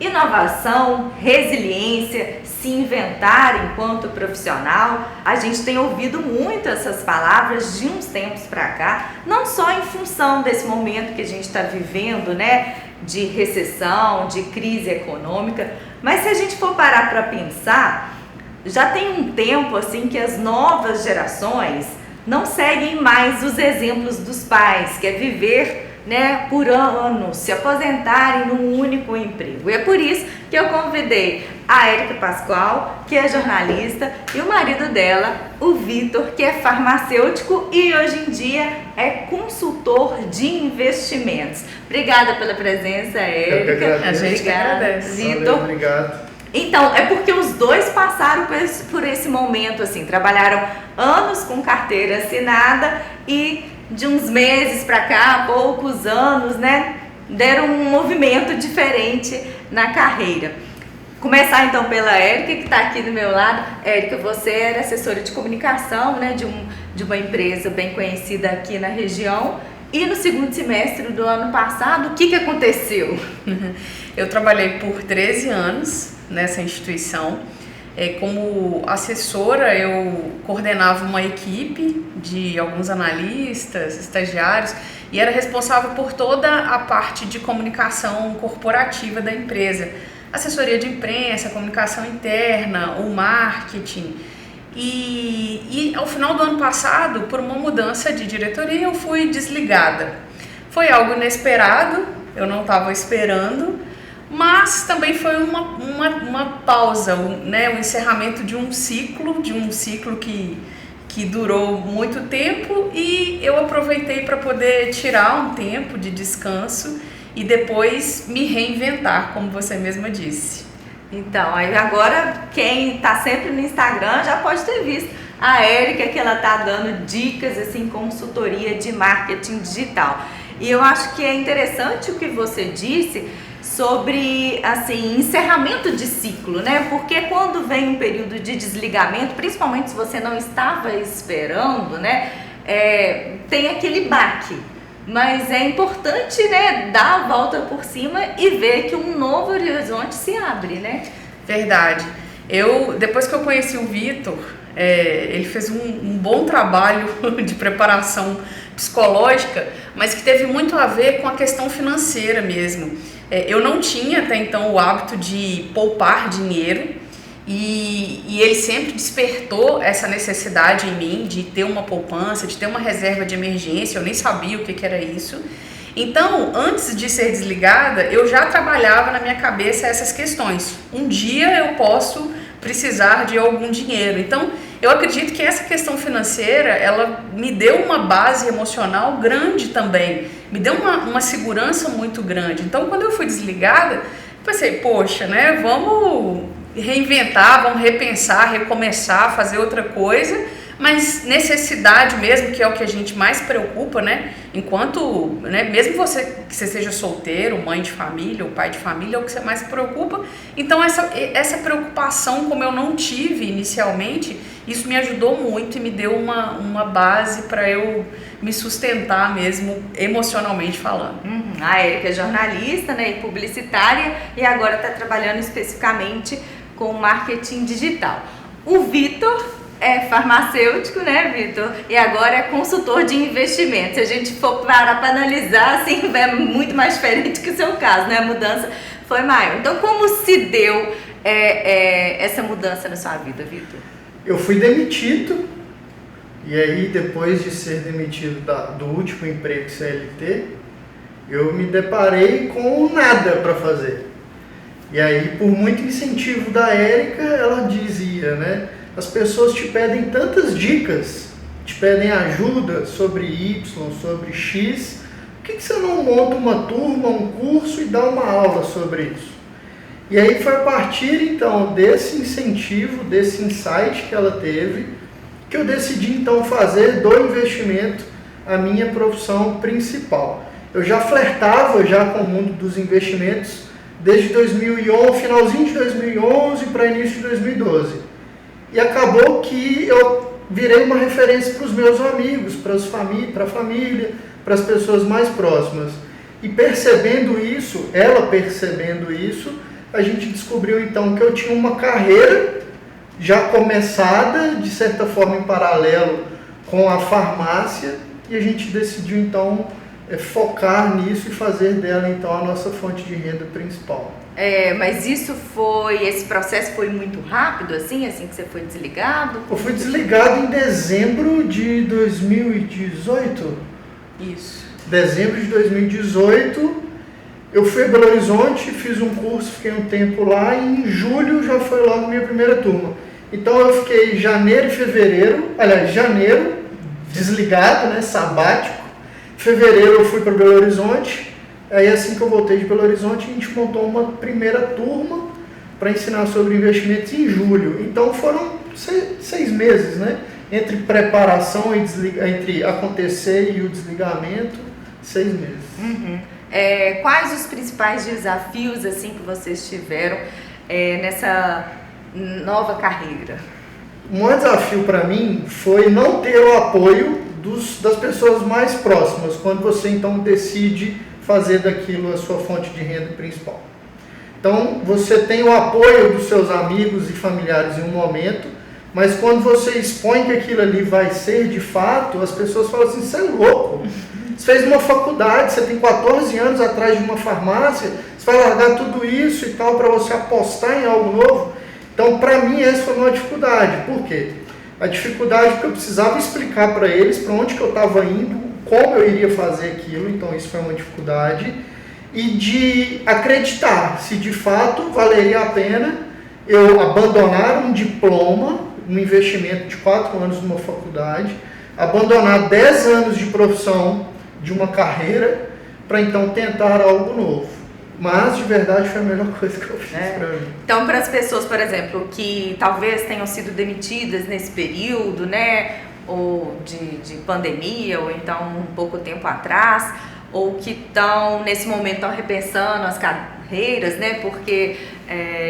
Inovação, resiliência, se inventar enquanto profissional, a gente tem ouvido muito essas palavras de uns tempos para cá, não só em função desse momento que a gente está vivendo, né, de recessão, de crise econômica, mas se a gente for parar para pensar, já tem um tempo assim que as novas gerações não seguem mais os exemplos dos pais, que é viver, né, por anos, se aposentarem num único emprego. E é por isso que eu convidei a Érica Pascoal, que é jornalista, e o marido dela, o Vitor, que é farmacêutico e hoje em dia é consultor de investimentos. Obrigada pela presença, Érica. A gente que agradece. Vitor. Obrigado. Então, é porque os dois passaram por esse momento, assim, trabalharam anos com carteira assinada e de uns meses para cá, poucos anos, né, deram um movimento diferente na carreira. Começar então pela Érica, que está aqui do meu lado. Érica, você era assessora de comunicação, né, de uma empresa bem conhecida aqui na região. E no segundo semestre do ano passado, o que aconteceu? Eu trabalhei por 13 anos nessa instituição. Como assessora, eu coordenava uma equipe de alguns analistas, estagiários, e era responsável por toda a parte de comunicação corporativa da empresa. Assessoria de imprensa, comunicação interna, o marketing. E ao final do ano passado, por uma mudança de diretoria, eu fui desligada. Foi algo inesperado, eu não estava esperando, mas também foi uma pausa, né? O encerramento de um ciclo que durou muito tempo, e eu aproveitei para poder tirar um tempo de descanso e depois me reinventar, como você mesma disse. Então, aí agora quem está sempre no Instagram já pode ter visto a Érica, que ela está dando dicas, assim, consultoria de marketing digital. E eu acho que é interessante o que você disse sobre, assim, encerramento de ciclo, né? Porque quando vem um período de desligamento, principalmente se você não estava esperando, né? Tem aquele baque. Mas é importante, né, dar a volta por cima e ver que um novo horizonte se abre, né? Verdade. Depois que eu conheci o Vitor, ele fez um bom trabalho de preparação psicológica, mas que teve muito a ver com a questão financeira mesmo. Eu não tinha até então o hábito de poupar dinheiro, e ele sempre despertou essa necessidade em mim de ter uma poupança, de ter uma reserva de emergência. Eu nem sabia o que era isso. Então, antes de ser desligada, eu já trabalhava na minha cabeça essas questões. Um dia eu posso precisar de algum dinheiro. Então, eu acredito que essa questão financeira, ela me deu uma base emocional grande também. Me deu uma segurança muito grande. Então, quando eu fui desligada, pensei, poxa, né, vamos reinventar, vamos repensar, recomeçar, fazer outra coisa, mas necessidade mesmo, que é o que a gente mais preocupa, né? Enquanto, né, mesmo que você seja solteiro, mãe de família ou pai de família, é o que você mais se preocupa. Então essa preocupação, como eu não tive inicialmente, isso me ajudou muito e me deu uma base para eu me sustentar mesmo, emocionalmente falando. A Érica é jornalista, né, e publicitária, e agora está trabalhando especificamente com marketing digital. O Vitor é farmacêutico, né, Vitor? E agora é consultor de investimentos. Se a gente for parar para analisar, assim, é muito mais diferente que o seu caso, né? A mudança foi maior. Então, como se deu essa mudança na sua vida, Vitor? Eu fui demitido, e aí depois de ser demitido do último emprego CLT, eu me deparei com nada para fazer. E aí, por muito incentivo da Érica, ela dizia, né? As pessoas te pedem tantas dicas, te pedem ajuda sobre Y, sobre X, por que você não monta uma turma, um curso e dá uma aula sobre isso? E aí foi a partir, então, desse incentivo, desse insight que ela teve, que eu decidi, então, fazer do investimento a minha profissão principal. Eu já flertava com o mundo dos investimentos desde 2011, finalzinho de 2011 para início de 2012. E acabou que eu virei uma referência para os meus amigos, para a família, para as pessoas mais próximas. E percebendo isso, ela percebendo isso, a gente descobriu então que eu tinha uma carreira já começada, de certa forma em paralelo com a farmácia, e a gente decidiu então focar nisso e fazer dela então a nossa fonte de renda principal. Mas esse processo foi muito rápido, assim que você foi desligado? Eu fui desligado em dezembro de 2018. Isso. Dezembro de 2018, eu fui a Belo Horizonte, fiz um curso, fiquei um tempo lá, e em julho já foi logo minha primeira turma. Então eu fiquei janeiro, desligado, né, sabático. Fevereiro eu fui para Belo Horizonte, aí assim que eu voltei de Belo Horizonte, a gente montou uma primeira turma para ensinar sobre investimentos em julho. Então foram 6 meses, né? Entre preparação e entre acontecer e o desligamento, 6 meses. Uhum. Quais os principais desafios assim que vocês tiveram nessa nova carreira? O maior desafio para mim foi não ter o apoio das pessoas mais próximas, quando você então decide fazer daquilo a sua fonte de renda principal. Então você tem o apoio dos seus amigos e familiares em um momento, mas quando você expõe que aquilo ali vai ser de fato, as pessoas falam assim: você é louco, você fez uma faculdade, você tem 14 anos atrás de uma farmácia, você vai largar tudo isso e tal para você apostar em algo novo? Então para mim essa foi uma dificuldade. Por quê? A dificuldade porque eu precisava explicar para eles para onde que eu estava indo, como eu iria fazer aquilo, então isso foi uma dificuldade, e de acreditar se de fato valeria a pena eu abandonar um diploma, um investimento de 4 anos numa faculdade, abandonar 10 anos de profissão de uma carreira para então tentar algo novo. Mas, de verdade, foi a melhor coisa que eu fiz para mim. Então, para as pessoas, por exemplo, que talvez tenham sido demitidas nesse período, né, ou de pandemia, ou então um pouco tempo atrás, ou que estão, nesse momento, estão repensando as carreiras, né, porque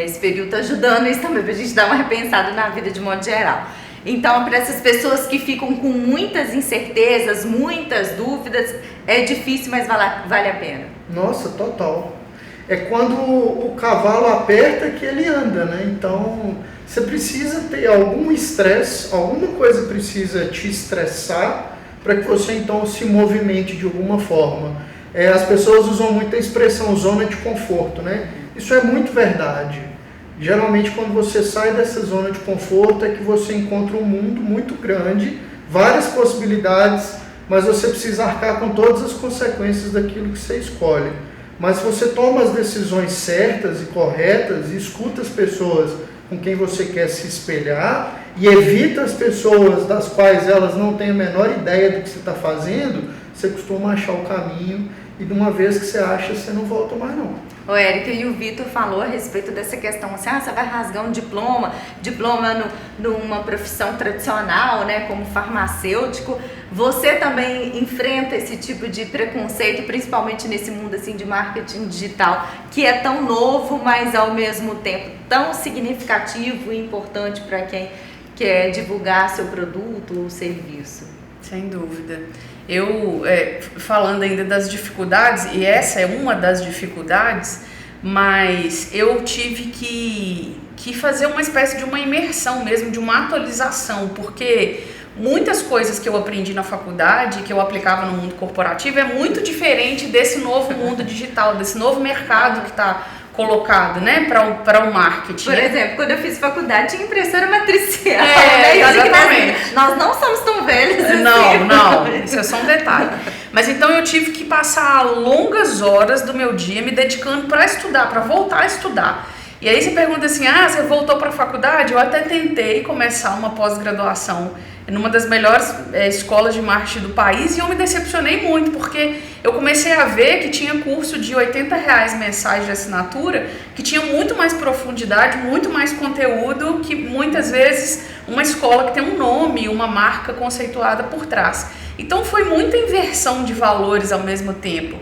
esse período está ajudando isso também, para a gente dar uma repensada na vida de modo geral. Então, para essas pessoas que ficam com muitas incertezas, muitas dúvidas, é difícil, mas vale a pena. Nossa, total. É quando o cavalo aperta que ele anda, né? Então, você precisa ter algum estresse, alguma coisa precisa te estressar para que você então se movimente de alguma forma. As pessoas usam muito a expressão zona de conforto, né? Isso é muito verdade. Geralmente, quando você sai dessa zona de conforto, é que você encontra um mundo muito grande, várias possibilidades, mas você precisa arcar com todas as consequências daquilo que você escolhe. Mas se você toma as decisões certas e corretas, e escuta as pessoas com quem você quer se espelhar, e evita as pessoas das quais elas não têm a menor ideia do que você está fazendo, você costuma achar o caminho, e de uma vez que você acha, você não volta mais não. O Érica, e o Vitor falou a respeito dessa questão, assim, você vai rasgar um diploma numa profissão tradicional, né, como farmacêutico. Você também enfrenta esse tipo de preconceito, principalmente nesse mundo assim de marketing digital, que é tão novo, mas ao mesmo tempo tão significativo e importante para quem quer divulgar seu produto ou serviço? Sem dúvida. Eu, falando ainda das dificuldades, e essa é uma das dificuldades, mas eu tive que fazer uma espécie de uma imersão mesmo, de uma atualização, porque muitas coisas que eu aprendi na faculdade, que eu aplicava no mundo corporativo, é muito diferente desse novo mundo digital, desse novo mercado que está colocado, né, para o marketing. Por exemplo, quando eu fiz faculdade, tinha impressora matricial. Exatamente. Nós não somos tão velhos assim. Não, isso é só um detalhe. Mas então eu tive que passar longas horas do meu dia me dedicando para estudar, para voltar a estudar. E aí você pergunta assim, você voltou para a faculdade? Eu até tentei começar uma pós-graduação numa das melhores escolas de marketing do país, e eu me decepcionei muito, porque eu comecei a ver que tinha curso de R$80 mensais de assinatura, que tinha muito mais profundidade, muito mais conteúdo, que muitas vezes uma escola que tem um nome, uma marca conceituada por trás. Então foi muita inversão de valores ao mesmo tempo.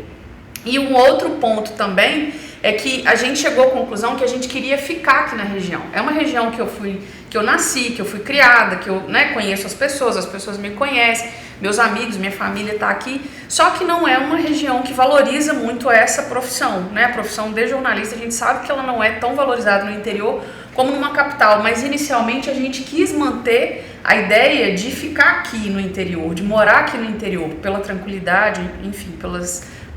E um outro ponto também é que a gente chegou à conclusão que a gente queria ficar aqui na região. É uma região que eu nasci, que eu fui criada, que eu, né, conheço as pessoas me conhecem, meus amigos, minha família está aqui, só que não é uma região que valoriza muito essa profissão, né? A profissão de jornalista, a gente sabe que ela não é tão valorizada no interior como numa capital, mas inicialmente a gente quis manter a ideia de ficar aqui no interior, de morar aqui no interior, pela tranquilidade, enfim, pela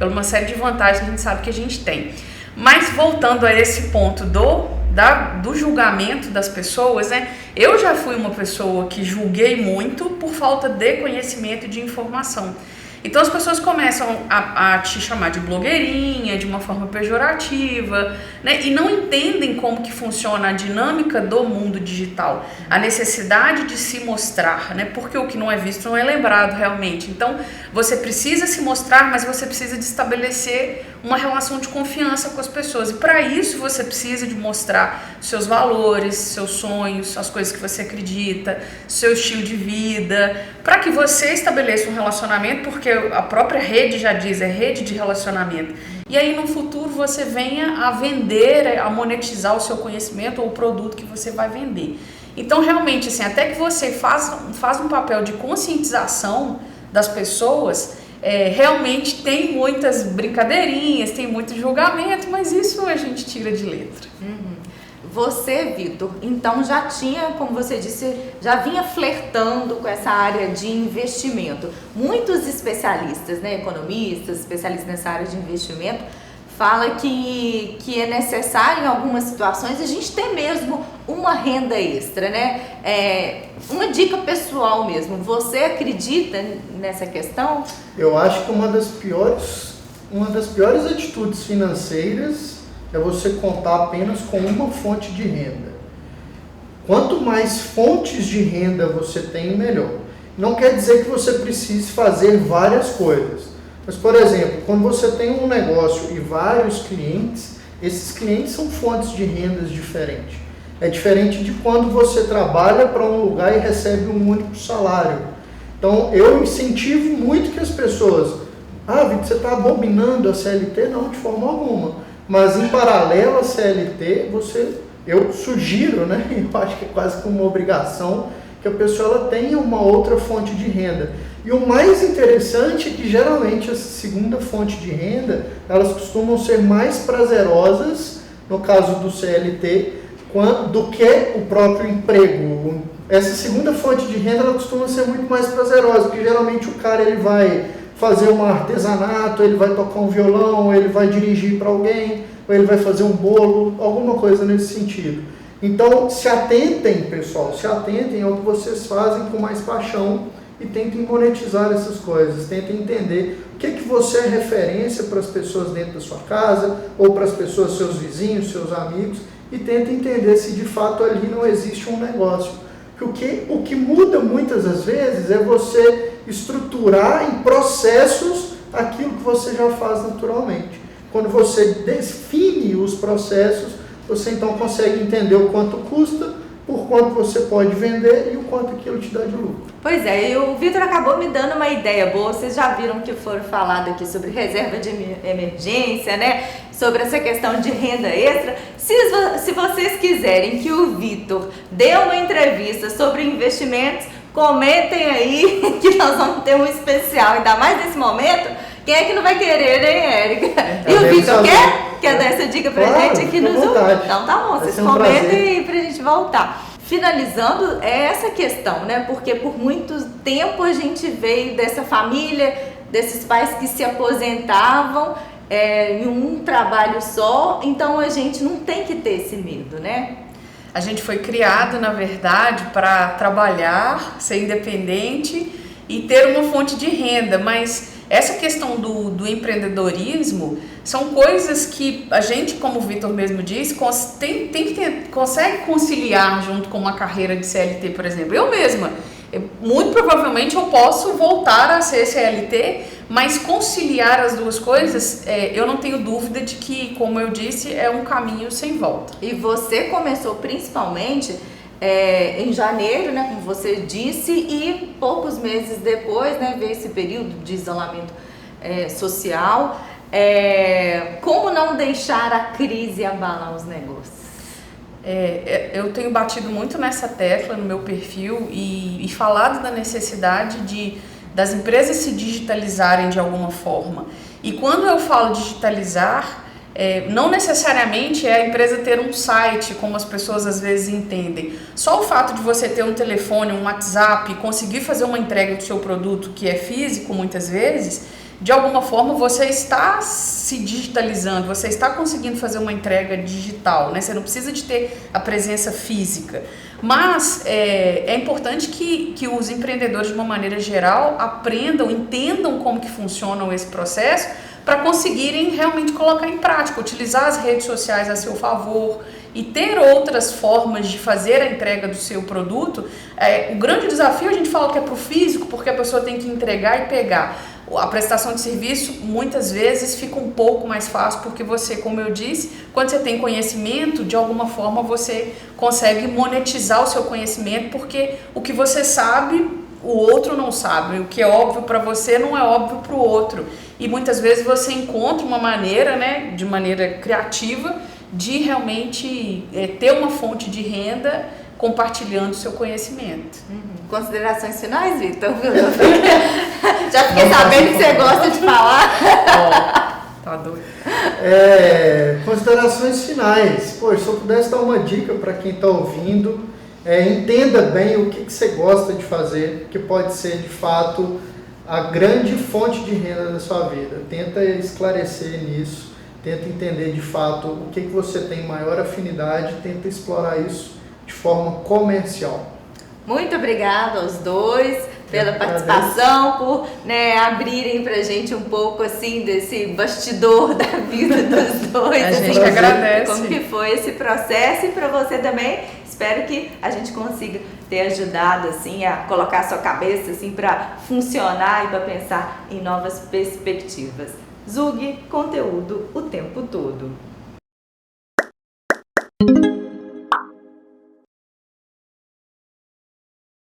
uma série de vantagens que a gente sabe que a gente tem. Mas voltando a esse ponto do julgamento das pessoas, né? Eu já fui uma pessoa que julguei muito por falta de conhecimento e de informação. Então as pessoas começam a te chamar de blogueirinha, de uma forma pejorativa, né? E não entendem como que funciona a dinâmica do mundo digital, a necessidade de se mostrar, né? Porque o que não é visto não é lembrado realmente. Então você precisa se mostrar, mas você precisa de estabelecer uma relação de confiança com as pessoas. E para isso você precisa de mostrar seus valores, seus sonhos, as coisas que você acredita, seu estilo de vida, para que você estabeleça um relacionamento, porque a própria rede já diz, é rede de relacionamento. E aí no futuro você venha a vender, a monetizar o seu conhecimento ou o produto que você vai vender. Então realmente, assim, até que você faz um papel de conscientização das pessoas, realmente tem muitas brincadeirinhas, tem muito julgamento, mas isso a gente tira de letra. Você, Vitor, então já tinha, como você disse, já vinha flertando com essa área de investimento. Muitos especialistas, né, economistas, especialistas nessa área de investimento, falam que é necessário em algumas situações a gente ter mesmo uma renda extra, né? Uma dica pessoal mesmo. Você acredita nessa questão? Eu acho que uma das piores atitudes financeiras é você contar apenas com uma fonte de renda. Quanto mais fontes de renda você tem, melhor. Não quer dizer que você precise fazer várias coisas. Mas, por exemplo, quando você tem um negócio e vários clientes, esses clientes são fontes de rendas diferentes. É diferente de quando você trabalha para um lugar e recebe um único salário. Então, eu incentivo muito que as pessoas... Vitor, você está abominando a CLT? Não, de forma alguma. Mas em paralelo à CLT, eu sugiro, né? Eu acho que é quase como uma obrigação que a pessoa ela tenha uma outra fonte de renda. E o mais interessante é que geralmente essa segunda fonte de renda, elas costumam ser mais prazerosas, no caso do CLT, do que o próprio emprego. Essa segunda fonte de renda ela costuma ser muito mais prazerosa, porque geralmente o cara ele vai fazer um artesanato, ele vai tocar um violão, ele vai dirigir para alguém, ou ele vai fazer um bolo, alguma coisa nesse sentido. Então, se atentem, pessoal, se atentem ao que vocês fazem com mais paixão e tentem monetizar essas coisas, tentem entender o que você é referência para as pessoas dentro da sua casa, ou para as pessoas, seus vizinhos, seus amigos, e tentem entender se de fato ali não existe um negócio. Porque o que muda muitas das vezes é você estruturar em processos aquilo que você já faz naturalmente. Quando você define os processos, você então consegue entender o quanto custa, por quanto você pode vender e o quanto aquilo te dá de lucro. Pois é, e o Vitor acabou me dando uma ideia boa. Vocês já viram que foram falado aqui sobre reserva de emergência, né? Sobre essa questão de renda extra. Se vocês quiserem que o Vitor dê uma entrevista sobre investimentos, comentem aí que nós vamos ter um especial, ainda mais nesse momento. Quem é que não vai querer, hein, Érica? E o Vitor quer dar essa dica pra gente aqui no Zoom? Então tá bom, vocês comentem aí pra gente voltar. Finalizando, é essa questão, né? Porque por muito tempo a gente veio dessa família, desses pais que se aposentavam em um trabalho só, então a gente não tem que ter esse medo, né? A gente foi criado, na verdade, para trabalhar, ser independente e ter uma fonte de renda, mas essa questão do empreendedorismo são coisas que a gente, como o Vitor mesmo disse, consegue conciliar junto com uma carreira de CLT, por exemplo. Eu mesma, muito provavelmente eu posso voltar a ser CLT, mas conciliar as duas coisas, eu não tenho dúvida de que, como eu disse, é um caminho sem volta. E você começou principalmente em janeiro, né, como você disse, e poucos meses depois, né, veio esse período de isolamento social. como não deixar a crise abalar os negócios? Eu tenho batido muito nessa tecla no meu perfil e falado da necessidade das empresas se digitalizarem de alguma forma. E quando eu falo digitalizar, não necessariamente é a empresa ter um site, como as pessoas às vezes entendem. Só o fato de você ter um telefone, um WhatsApp, conseguir fazer uma entrega do seu produto que é físico muitas vezes, de alguma forma você está se digitalizando, você está conseguindo fazer uma entrega digital, né? Você não precisa de ter a presença física. Mas é importante que os empreendedores, de uma maneira geral, aprendam, entendam como que funciona esse processo para conseguirem realmente colocar em prática, utilizar as redes sociais a seu favor e ter outras formas de fazer a entrega do seu produto. O grande desafio, a gente fala que é para o físico, porque a pessoa tem que entregar e pegar. A prestação de serviço muitas vezes fica um pouco mais fácil, porque você, como eu disse, quando você tem conhecimento, de alguma forma você consegue monetizar o seu conhecimento, porque o que você sabe, o outro não sabe. O que é óbvio para você não é óbvio para o outro. E muitas vezes você encontra uma maneira, né, de maneira criativa, de realmente ter uma fonte de renda compartilhando o seu conhecimento. Considerações finais, Vitor? Já fiquei sabendo que você gosta de falar. Tá doido. Considerações finais. Poxa, se eu pudesse dar uma dica para quem está ouvindo, entenda bem o que você gosta de fazer, que pode ser de fato a grande fonte de renda da sua vida. Tenta esclarecer nisso, tenta entender de fato o que você tem maior afinidade, tenta explorar isso de forma comercial. Muito obrigada aos dois pela participação, por abrirem pra gente um pouco assim desse bastidor da vida dos dois. A gente agradece. Como que foi esse processo, e para você também. Espero que a gente consiga ter ajudado assim a colocar a sua cabeça assim para funcionar e para pensar em novas perspectivas. Zug, conteúdo o tempo todo.